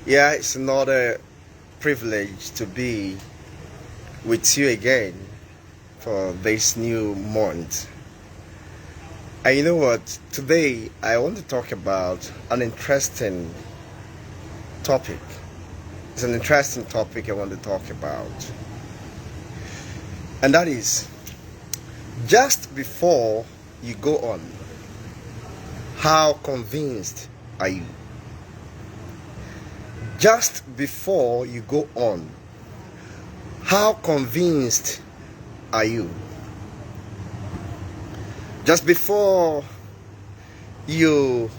Yeah, it's another privilege to be with you again for this new month. And you know what? Today I want to talk about an interesting topic. It's an interesting topic I want to talk about. And that is just before you go on, how convinced are you? Just before you go on, how convinced are you? Just before you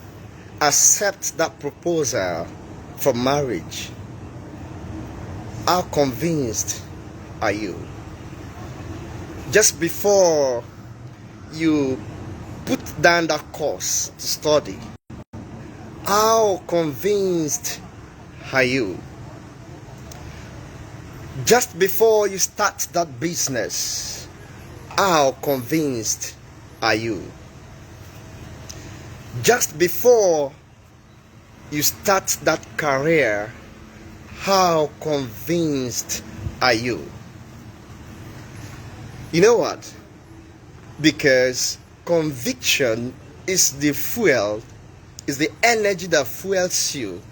accept that proposal for marriage, how convinced are you? Just before you put down that course to study, how convinced are you? Just before you start that business, how convinced are you? Just before you start that career, how convinced are you? You know what? Because conviction is the fuel, is the energy that fuels you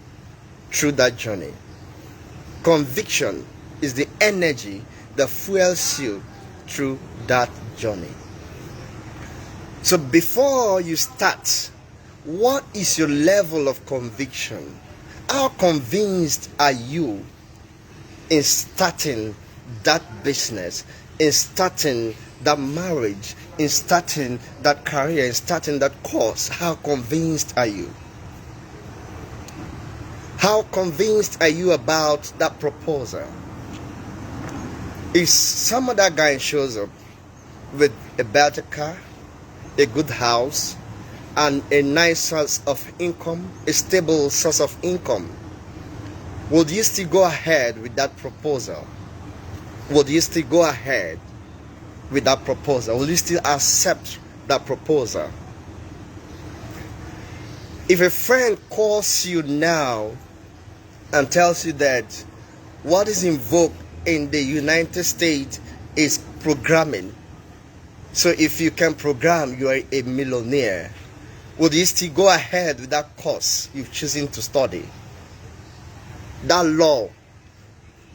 through that journey. Conviction is the energy that fuels you through that journey. So before you start, what is your level of conviction? How convinced are you in starting that business, in starting that marriage, in starting that career, in starting that course? How convinced are you? How convinced are you about that proposal? If some other guy shows up with a better car, a good house, and a nice source of income, a stable source of income, would you still go ahead with that proposal? Would you still go ahead with that proposal? Will you still accept that proposal? If a friend calls you now and tells you that what is in vogue in the United States is programming, so if you can program, you are a millionaire, would you still go ahead with that course you've chosen to study? That law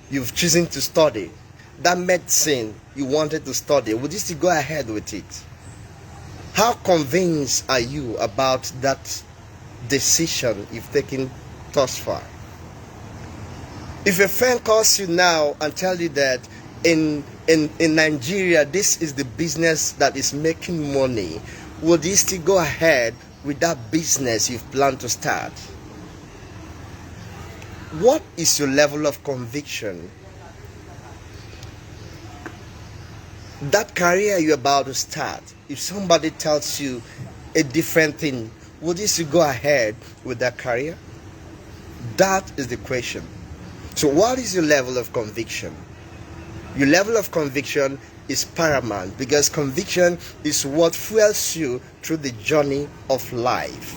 you've chosen to study, that medicine you wanted to study, would you still go ahead with it? How convinced are you about that decision you've taken thus far? If a friend calls you now and tells you that in Nigeria, this is the business that is making money, would you still go ahead with that business you've planned to start? What is your level of conviction? That career you're about to start, if somebody tells you a different thing, would you still go ahead with that career? That is the question. So what is your level of conviction? Your level of conviction is paramount, because conviction is what fuels you through the journey of life.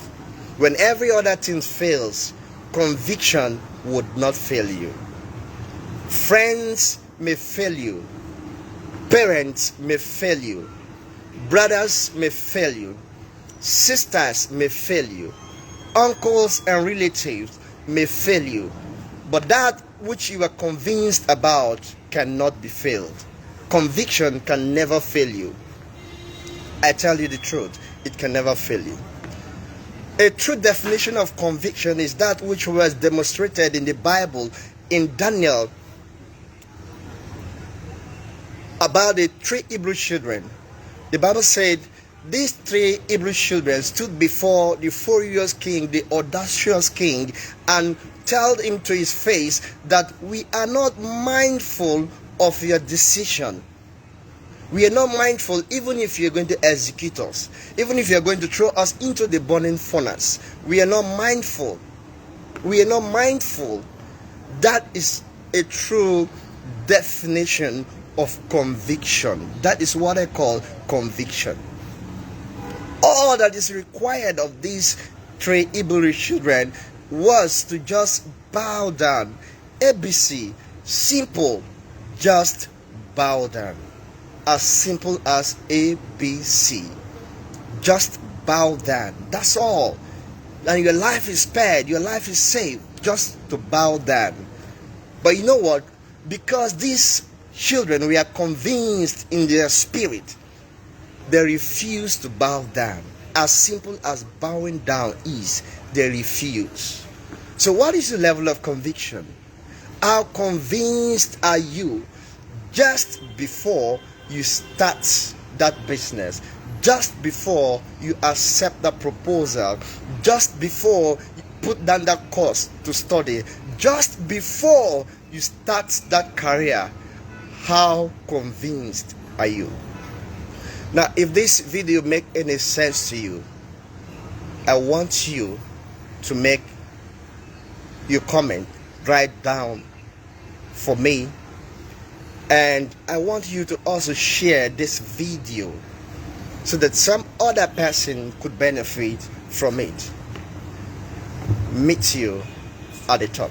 When every other thing fails, conviction would not fail you. Friends may fail you. Parents may fail you. Brothers may fail you. Sisters may fail you. Uncles and relatives may fail you. But that which you are convinced about cannot be failed. Conviction can never fail you. I tell you the truth, it can never fail you. A true definition of conviction is that which was demonstrated in the Bible in Daniel about the three Hebrew children. The Bible said these three Hebrew children stood before the furious king, the audacious king, and told him to his face that we are not mindful of your decision. We are not mindful, even if you're going to execute us, even if you're going to throw us into the burning furnace. We are not mindful. We are not mindful. That is a true definition of conviction. That is what I call conviction. All that is required of these three Hebrew children was to just bow down. ABC, simple, just bow down. As simple as ABC. Just bow down. That's all. And your life is spared, your life is saved, just to bow down. But you know what? Because these children were convinced in their spirit, they refuse to bow down. As simple as bowing down is, they refuse. So what is the level of conviction? How convinced are you just before you start that business? Just before you accept that proposal? Just before you put down that course to study? Just before you start that career? How convinced are you? Now, if this video make any sense to you, I want you to make your comment right down for me, and I want you to also share this video so that some other person could benefit from it. Meet you at the top.